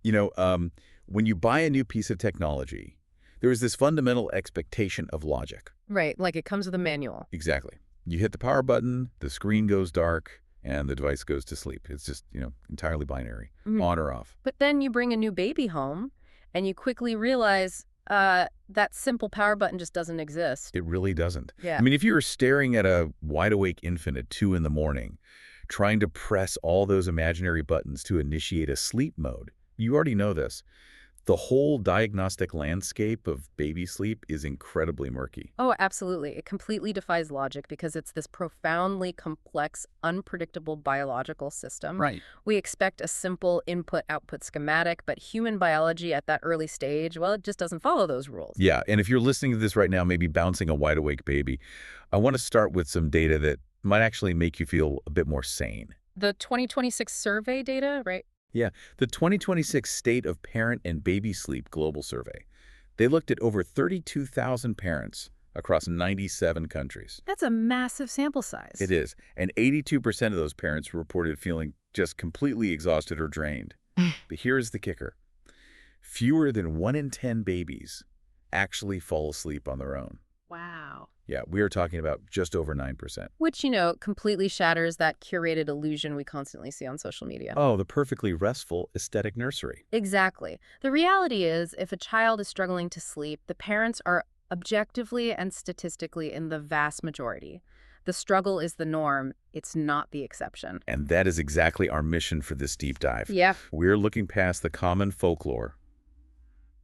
You know, when you buy a new piece of technology, there is this fundamental expectation of logic. Right, like it comes with a manual. Exactly. You hit the power button, the screen goes dark, and the device goes to sleep. It's just, entirely binary, Mhm. on or off. But then you bring a new baby home, and you quickly realize that simple power button just doesn't exist. It really doesn't. Yeah. I mean, if you were staring at a wide-awake infant at 2 in the morning, trying to press all those imaginary buttons to initiate a sleep mode, you already know this. The whole diagnostic landscape of baby sleep is incredibly murky. Oh, absolutely. It completely defies logic because it's this profoundly complex, unpredictable biological system. Right. We expect a simple input-output schematic, but human biology at that early stage, well, it just doesn't follow those rules. Yeah, and if you're listening to this right now, maybe bouncing a wide-awake baby, I want to start with some data that might actually make you feel a bit more sane. The 2026 survey data, right? Yeah, the 2026 State of Parent and Baby Sleep Global Survey. They looked at over 32,000 parents across 97 countries. That's a massive sample size. It is, and 82% of those parents reported feeling just completely exhausted or drained. But here's the kicker. Fewer than 1 in 10 babies actually fall asleep on their own. Wow. Yeah, we are talking about just over 9%. Which, completely shatters that curated illusion we constantly see on social media. Oh, the perfectly restful aesthetic nursery. Exactly. The reality is, if a child is struggling to sleep, the parents are objectively and statistically in the vast majority. The struggle is the norm. It's not the exception. And that is exactly our mission for this deep dive. Yeah. We're looking past the common folklore,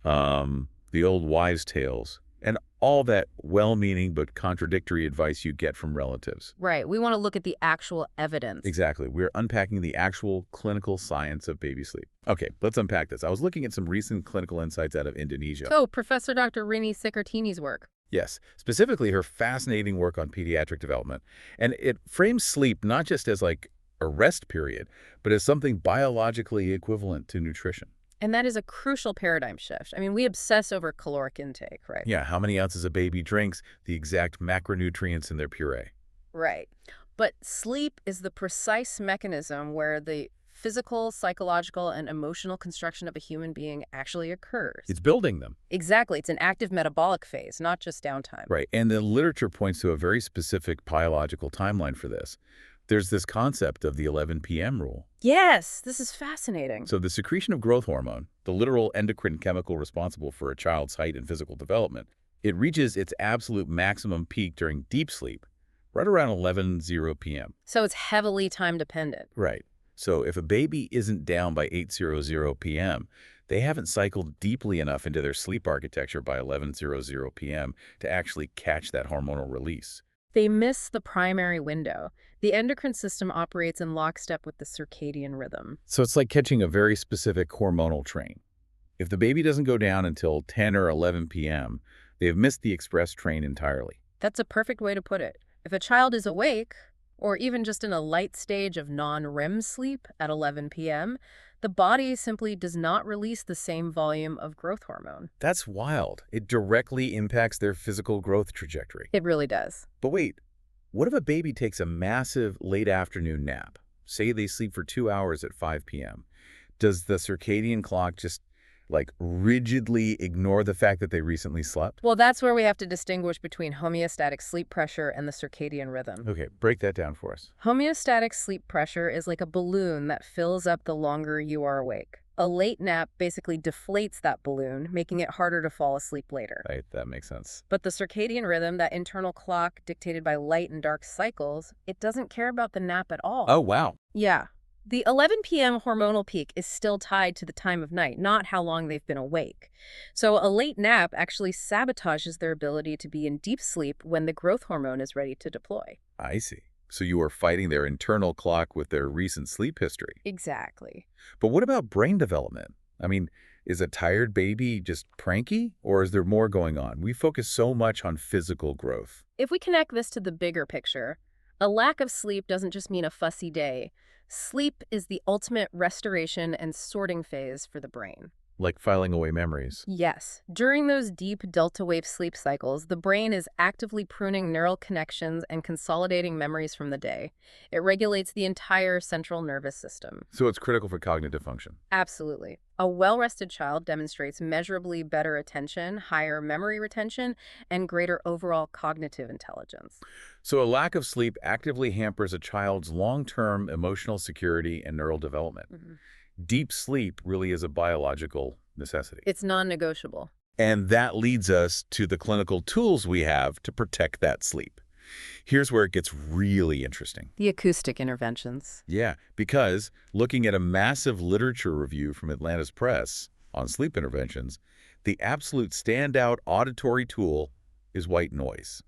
the old wives' tales, and all that well-meaning but contradictory advice you get from relatives. Right. We want to look at the actual evidence. Exactly. We're unpacking the actual clinical science of baby sleep. Okay, let's unpack this. I was looking at some recent clinical insights out of Indonesia. Oh, Professor Dr. Rini Sikartini's work. Yes, specifically her fascinating work on pediatric development. And it frames sleep not just as like a rest period, but as something biologically equivalent to nutrition. And that is a crucial paradigm shift. I mean, we obsess over caloric intake, right? Yeah, how many ounces a baby drinks, the exact macronutrients in their puree. Right. But sleep is the precise mechanism where the physical, psychological, and emotional construction of a human being actually occurs. It's building them. Exactly. It's an active metabolic phase, not just downtime. Right, and the literature points to a very specific biological timeline for this. There's this concept of the 11 p.m. rule. Yes, this is fascinating. So the secretion of growth hormone, the literal endocrine chemical responsible for a child's height and physical development, it reaches its absolute maximum peak during deep sleep, right around 11:00 p.m. So it's heavily time dependent. Right. So if a baby isn't down by 8:00 p.m., they haven't cycled deeply enough into their sleep architecture by 11:00 p.m. to actually catch that hormonal release. They miss the primary window. The endocrine system operates in lockstep with the circadian rhythm. So it's like catching a very specific hormonal train. If the baby doesn't go down until 10 or 11 p.m., they have missed the express train entirely. That's a perfect way to put it. If a child is awake, or even just in a light stage of non-REM sleep at 11 p.m., the body simply does not release the same volume of growth hormone. That's wild. It directly impacts their physical growth trajectory. It really does. But wait, what if a baby takes a massive late afternoon nap? Say they sleep for 2 hours at 5 p.m. Does the circadian clock just rigidly ignore the fact that they recently slept? Well, that's where we have to distinguish between homeostatic sleep pressure and the circadian rhythm. Okay, break that down for us. Homeostatic sleep pressure is like a balloon that fills up the longer you are awake. A late nap basically deflates that balloon, making it harder to fall asleep later. Right, that makes sense. But the circadian rhythm, that internal clock dictated by light and dark cycles, it doesn't care about the nap at all. Oh, wow. Yeah. The 11 p.m. hormonal peak is still tied to the time of night, not how long they've been awake. So a late nap actually sabotages their ability to be in deep sleep when the growth hormone is ready to deploy. I see. So you are fighting their internal clock with their recent sleep history. Exactly. But what about brain development? I mean, is a tired baby just cranky, or is there more going on? We focus so much on physical growth. If we connect this to the bigger picture, a lack of sleep doesn't just mean a fussy day. Sleep is the ultimate restoration and sorting phase for the brain. like filing away memories. Yes, during those deep delta wave sleep cycles, the brain is actively pruning neural connections and consolidating memories from the day. It regulates the entire central nervous system. So it's critical for cognitive function. Absolutely. A well-rested child demonstrates measurably better attention, higher memory retention, and greater overall cognitive intelligence. So a lack of sleep actively hampers a child's long-term emotional security and neural development. Mhm. Deep sleep really is a biological necessity. It's non-negotiable. And that leads us to the clinical tools we have to protect that sleep. Here's where it gets really interesting. The acoustic interventions. Yeah, because looking at a massive literature review from Atlantis Press on sleep interventions, the absolute standout auditory tool is white noise.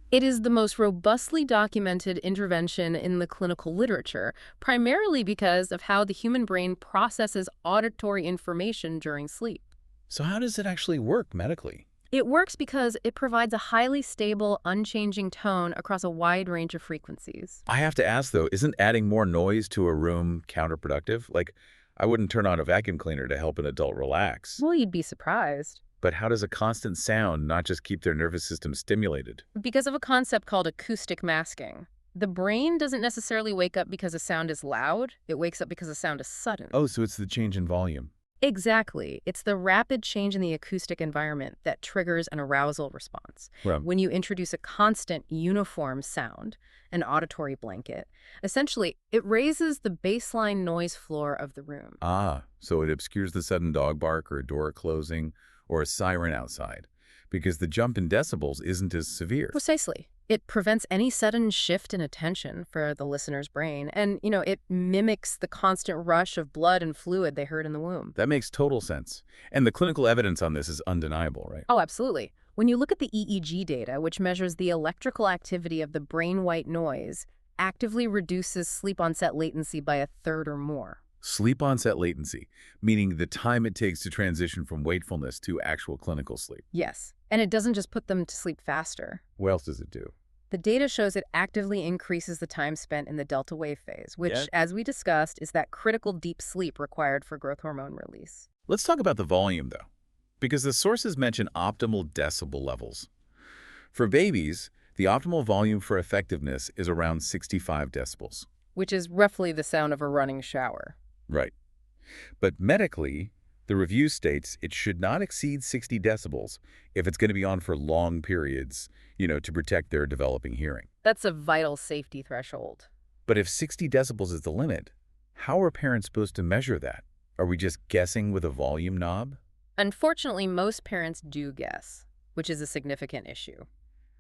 It is the most robustly documented intervention in the clinical literature, primarily because of how the human brain processes auditory information during sleep. So how does it actually work medically? It works because it provides a highly stable, unchanging tone across a wide range of frequencies. I have to ask, though, isn't adding more noise to a room counterproductive? Like, I wouldn't turn on a vacuum cleaner to help an adult relax. Well, you'd be surprised. But how does a constant sound not just keep their nervous system stimulated? Because of a concept called acoustic masking. The brain doesn't necessarily wake up because a sound is loud. It wakes up because a sound is sudden. Oh, so it's the change in volume. Exactly. It's the rapid change in the acoustic environment that triggers an arousal response. Right. When you introduce a constant, uniform sound, an auditory blanket, essentially, it raises the baseline noise floor of the room. Ah, so it obscures the sudden dog bark or a door closing or a siren outside, because the jump in decibels isn't as severe. Precisely. It prevents any sudden shift in attention for the listener's brain, and, it mimics the constant rush of blood and fluid they heard in the womb. That makes total sense. And the clinical evidence on this is undeniable, right? Oh, absolutely. When you look at the EEG data, which measures the electrical activity of the brain white noise, actively reduces sleep onset latency by a third or more. Sleep onset latency, meaning the time it takes to transition from wakefulness to actual clinical sleep. Yes, and it doesn't just put them to sleep faster. What else does it do? The data shows it actively increases the time spent in the delta wave phase, which, Yeah. as we discussed, is that critical deep sleep required for growth hormone release. Let's talk about the volume, though, because the sources mention optimal decibel levels. For babies, the optimal volume for effectiveness is around 65 decibels. Which is roughly the sound of a running shower. Right. But medically, the review states it should not exceed 60 decibels if it's going to be on for long periods, to protect their developing hearing. That's a vital safety threshold. But if 60 decibels is the limit, how are parents supposed to measure that? Are we just guessing with a volume knob? Unfortunately, most parents do guess, which is a significant issue.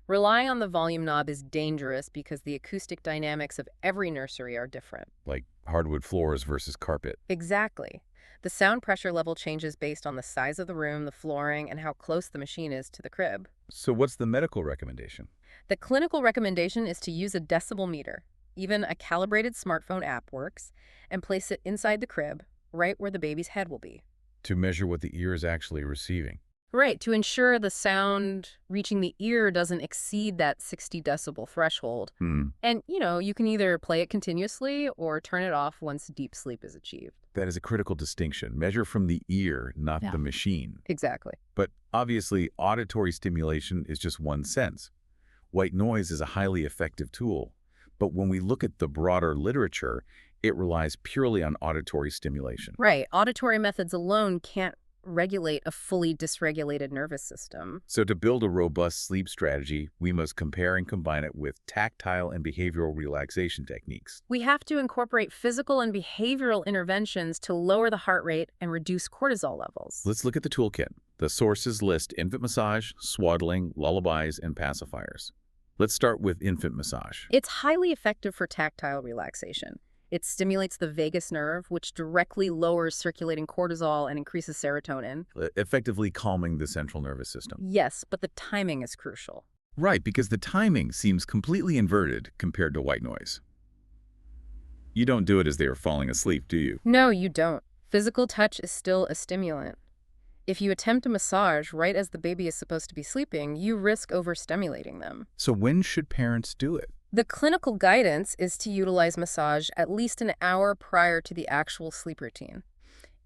Relying on the volume knob is dangerous because the acoustic dynamics of every nursery are different. Like hardwood floors versus carpet. Exactly. The sound pressure level changes based on the size of the room, the flooring, and how close the machine is to the crib. So what's the medical recommendation? The clinical recommendation is to use a decibel meter. Even a calibrated smartphone app works, and place it inside the crib, right where the baby's head will be. To measure what the ear is actually receiving. Right, to ensure the sound reaching the ear doesn't exceed that 60 decibel threshold. And, you can either play it continuously or turn it off once deep sleep is achieved. That is a critical distinction. Measure from the ear, not Yeah. the machine. Exactly. But obviously, auditory stimulation is just one sense. White noise is a highly effective tool. But when we look at the broader literature, it relies purely on auditory stimulation. Right, auditory methods alone can't regulate a fully dysregulated nervous system. So to build a robust sleep strategy, we must compare and combine it with tactile and behavioral relaxation techniques. We have to incorporate physical and behavioral interventions to lower the heart rate and reduce cortisol levels. Let's look at the toolkit. The sources list infant massage, swaddling, lullabies, and pacifiers. Let's start with infant massage. It's highly effective for tactile relaxation. It stimulates the vagus nerve, which directly lowers circulating cortisol and increases serotonin. Effectively calming the central nervous system. Yes, but the timing is crucial. Right, because the timing seems completely inverted compared to white noise. You don't do it as they are falling asleep, do you? No, you don't. Physical touch is still a stimulant. If you attempt a massage right as the baby is supposed to be sleeping, you risk overstimulating them. So when should parents do it? The clinical guidance is to utilize massage at least an hour prior to the actual sleep routine.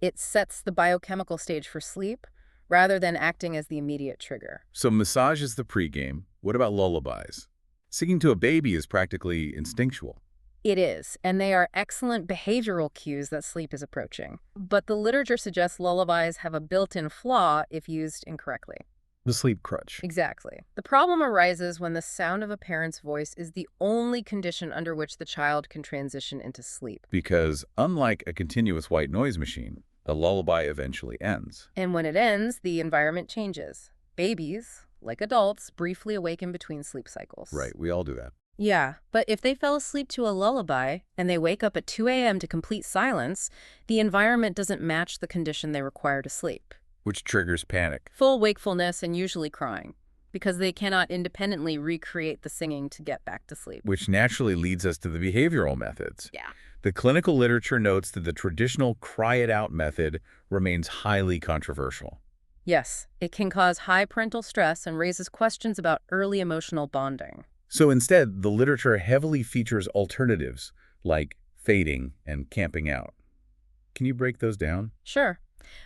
It sets the biochemical stage for sleep rather than acting as the immediate trigger. So massage is the pregame. What about lullabies? Singing to a baby is practically instinctual. It is, and they are excellent behavioral cues that sleep is approaching. But the literature suggests lullabies have a built-in flaw if used incorrectly. The sleep crutch. Exactly. The problem arises when the sound of a parent's voice is the only condition under which the child can transition into sleep. Because unlike a continuous white noise machine, a lullaby eventually ends. And when it ends, the environment changes. Babies, like adults, briefly awaken between sleep cycles. Right, we all do that. Yeah, but if they fell asleep to a lullaby and they wake up at 2 a.m. to complete silence, the environment doesn't match the condition they require to sleep. Which triggers panic. Full wakefulness and usually crying, because they cannot independently recreate the singing to get back to sleep. Which naturally leads us to the behavioral methods. Yeah. The clinical literature notes that the traditional cry-it-out method remains highly controversial. Yes, it can cause high parental stress and raises questions about early emotional bonding. So instead, the literature heavily features alternatives like fading and camping out. Can you break those down? Sure.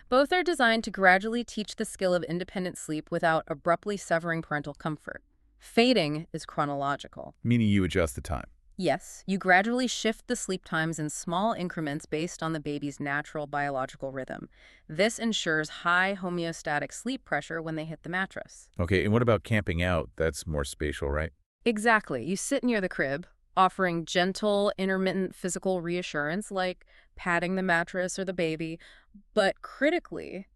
Both are designed to gradually teach the skill of independent sleep without abruptly severing parental comfort. Fading is chronological. Meaning you adjust the time. Yes, you gradually shift the sleep times in small increments based on the baby's natural biological rhythm. This ensures high homeostatic sleep pressure when they hit the mattress. Okay, and what about camping out? That's more spatial, right? Exactly. You sit near the crib, offering gentle, intermittent physical reassurance like patting the mattress or the baby, but critically,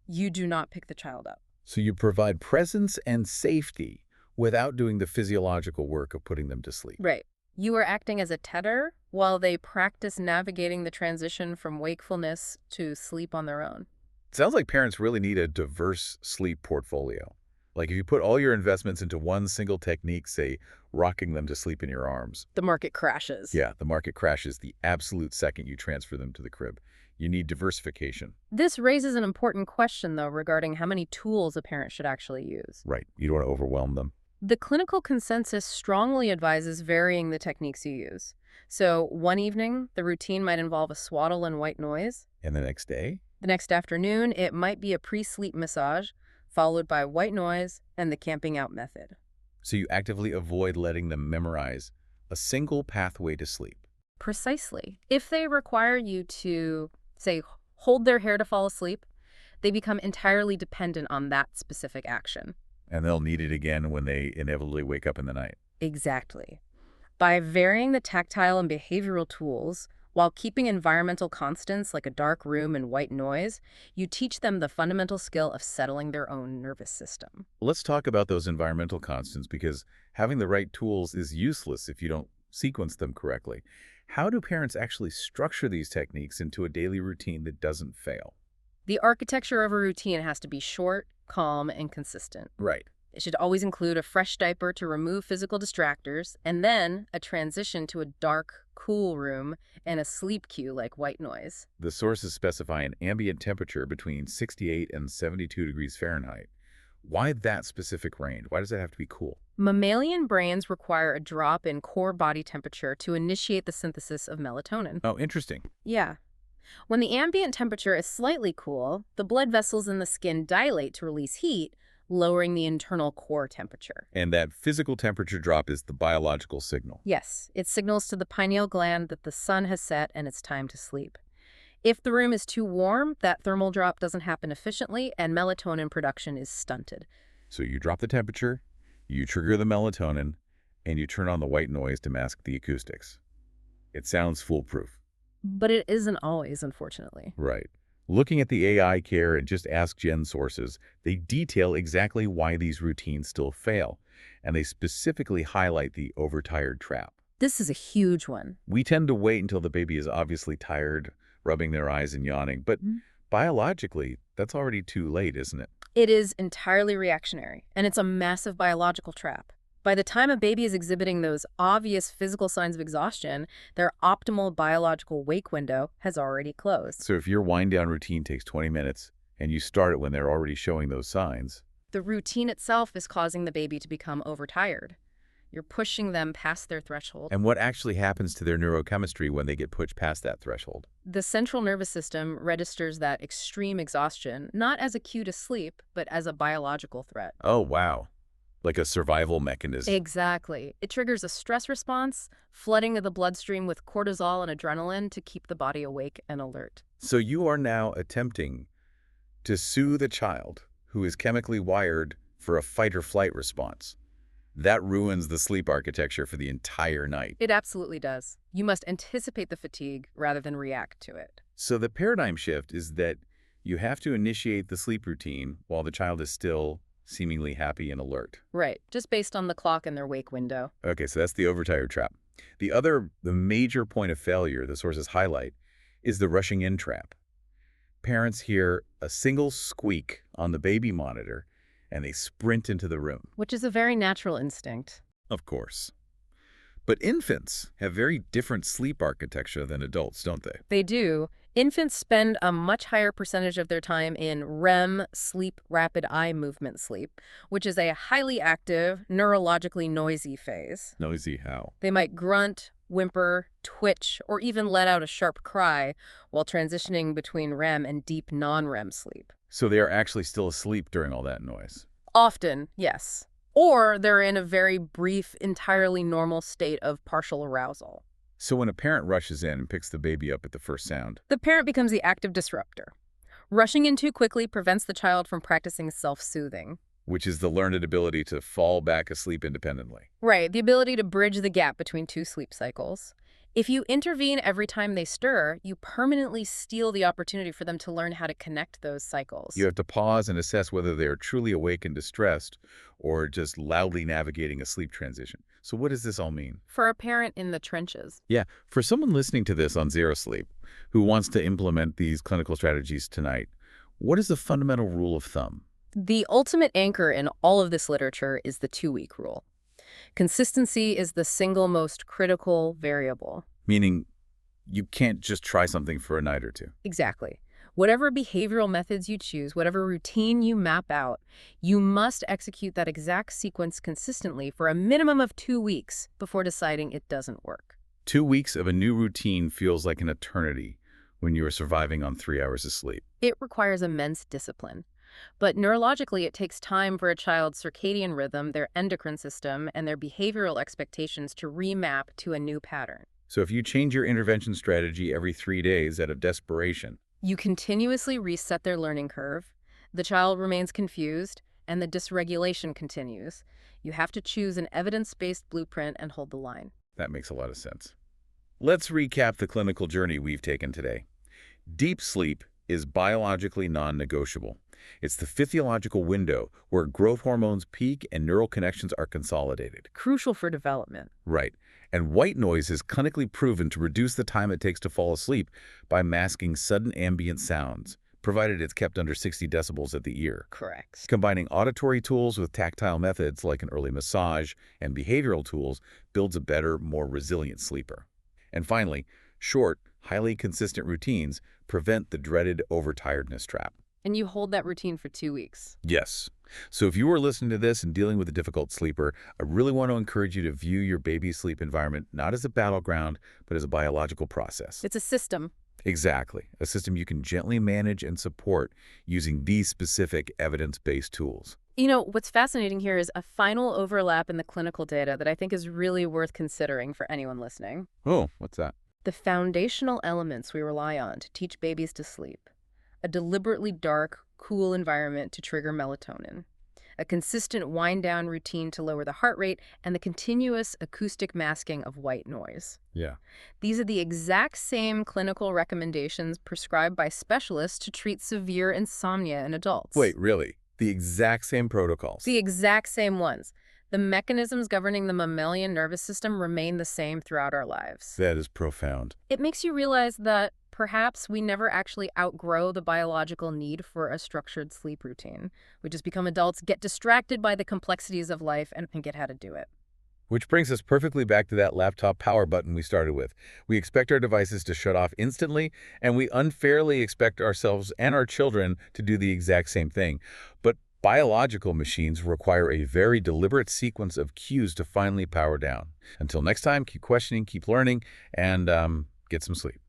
you do not pick the child up. So you provide presence and safety without doing the physiological work of putting them to sleep. Right. You are acting as a tether while they practice navigating the transition from wakefulness to sleep on their own. Sounds like parents really need a diverse sleep portfolio. Like if you put all your investments into one single technique, say rocking them to sleep in your arms, The market crashes. yeah, the market crashes the absolute second you transfer them to the crib. You need diversification. This raises an important question, though, regarding how many tools a parent should actually use. Right. You don't want to overwhelm them. The clinical consensus strongly advises varying the techniques you use. So one evening, the routine might involve a swaddle and white noise. And the next day? The next afternoon, it might be a pre-sleep massage, followed by white noise and the camping out method. So you actively avoid letting them memorize a single pathway to sleep. Precisely. If they require you to, say, hold their hair to fall asleep, they become entirely dependent on that specific action. And they'll need it again when they inevitably wake up in the night. Exactly. By varying the tactile and behavioral tools, while keeping environmental constants like a dark room and white noise, you teach them the fundamental skill of settling their own nervous system. Let's talk about those environmental constants because having the right tools is useless if you don't sequence them correctly. How do parents actually structure these techniques into a daily routine that doesn't fail? The architecture of a routine has to be short, calm, and consistent. Right. It should always include a fresh diaper to remove physical distractors, and then a transition to a dark, cool room and a sleep cue like white noise. The sources specify an ambient temperature between 68 and 72 degrees Fahrenheit. Why that specific range? Why does it have to be cool? Mammalian brains require a drop in core body temperature to initiate the synthesis of melatonin. Oh, interesting. Yeah. When the ambient temperature is slightly cool, the blood vessels in the skin dilate to release heat, lowering the internal core temperature. And that physical temperature drop is the biological signal. Yes, it signals to the pineal gland that the sun has set and it's time to sleep. If the room is too warm, that thermal drop doesn't happen efficiently and melatonin production is stunted. So you drop the temperature, you trigger the melatonin, and you turn on the white noise to mask the acoustics. It sounds foolproof. But it isn't always, unfortunately. Right. Looking at the AI care and just Ask Jen sources, they detail exactly why these routines still fail, and they specifically highlight the overtired trap. This is a huge one. We tend to wait until the baby is obviously tired, rubbing their eyes and yawning, but biologically, that's already too late, isn't it? It is entirely reactionary, and it's a massive biological trap. By the time a baby is exhibiting those obvious physical signs of exhaustion, their optimal biological wake window has already closed. So if your wind-down routine takes 20 minutes and you start it when they're already showing those signs, The routine itself is causing the baby to become overtired. You're pushing them past their threshold. And what actually happens to their neurochemistry when they get pushed past that threshold? The central nervous system registers that extreme exhaustion not as a cue to sleep, but as a biological threat. Oh, wow. Like a survival mechanism. Exactly. It triggers a stress response, flooding of the bloodstream with cortisol and adrenaline to keep the body awake and alert. So you are now attempting to soothe a child who is chemically wired for a fight or flight response. That ruins the sleep architecture for the entire night. It absolutely does. You must anticipate the fatigue rather than react to it. So the paradigm shift is that you have to initiate the sleep routine while the child is still seemingly happy and alert. Right, just based on the clock and their wake window. Okay, so that's the overtired trap. The major point of failure the sources highlight is the rushing in trap. Parents hear a single squeak on the baby monitor and they sprint into the room. Which is a very natural instinct. Of course. But infants have very different sleep architecture than adults, don't they? They do. Infants spend a much higher percentage of their time in REM, sleep rapid eye movement sleep, which is a highly active, neurologically noisy phase. Noisy how? They might grunt, whimper, twitch, or even let out a sharp cry while transitioning between REM and deep non-REM sleep. So they are actually still asleep during all that noise. Often, yes. Or they're in a very brief, entirely normal state of partial arousal. So when a parent rushes in and picks the baby up at the first sound, The parent becomes the active disruptor. Rushing in too quickly prevents the child from practicing self-soothing. which is the learned ability to fall back asleep independently. Right, the ability to bridge the gap between two sleep cycles. If you intervene every time they stir, you permanently steal the opportunity for them to learn how to connect those cycles. You have to pause and assess whether they are truly awake and distressed or just loudly navigating a sleep transition. So what does this all mean? For a parent in the trenches. Yeah, for someone listening to this on Zero Sleep who wants to implement these clinical strategies tonight, what is the fundamental rule of thumb? The ultimate anchor in all of this literature is the 2-week rule. Consistency is the single most critical variable. Meaning you can't just try something for a night or two. Exactly. Whatever behavioral methods you choose, whatever routine you map out, you must execute that exact sequence consistently for a minimum of 2 weeks before deciding it doesn't work. 2 weeks of a new routine feels like an eternity when you are surviving on 3 hours of sleep. It requires immense discipline. But neurologically, it takes time for a child's circadian rhythm, their endocrine system, and their behavioral expectations to remap to a new pattern. So if you change your intervention strategy every 3 days out of desperation, You continuously reset their learning curve, the child remains confused, and the dysregulation continues. You have to choose an evidence-based blueprint and hold the line. that makes a lot of sense. Let's recap the clinical journey we've taken today. Deep sleep is biologically non-negotiable. It's the physiological window where growth hormones peak and neural connections are consolidated. Crucial for development. Right. And white noise is clinically proven to reduce the time it takes to fall asleep by masking sudden ambient sounds, provided it's kept under 60 decibels at the ear. Correct. Combining auditory tools with tactile methods like an early massage and behavioral tools builds a better, more resilient sleeper. And finally, short, highly consistent routines prevent the dreaded overtiredness trap. And you hold that routine for 2 weeks. Yes. So if you are listening to this and dealing with a difficult sleeper, I really want to encourage you to view your baby's sleep environment not as a battleground, but as a biological process. It's a system. Exactly. A system you can gently manage and support using these specific evidence-based tools. You know, what's fascinating here is a final overlap in the clinical data that I think is really worth considering for anyone listening. Oh, what's that? The foundational elements we rely on to teach babies to sleep. A deliberately dark, cool environment to trigger melatonin. A consistent wind-down routine to lower the heart rate, and the continuous acoustic masking of white noise. Yeah. These are the exact same clinical recommendations prescribed by specialists to treat severe insomnia in adults. Wait, really? The exact same protocols? The exact same ones. The mechanisms governing the mammalian nervous system remain the same throughout our lives. That is profound. It makes you realize that perhaps we never actually outgrow the biological need for a structured sleep routine. We just become adults, get distracted by the complexities of life, and forget how to do it. Which brings us perfectly back to that laptop power button we started with. We expect our devices to shut off instantly, and we unfairly expect ourselves and our children to do the exact same thing. But Biological machines require a very deliberate sequence of cues to finally power down. Until next time, keep questioning, keep learning, and get some sleep.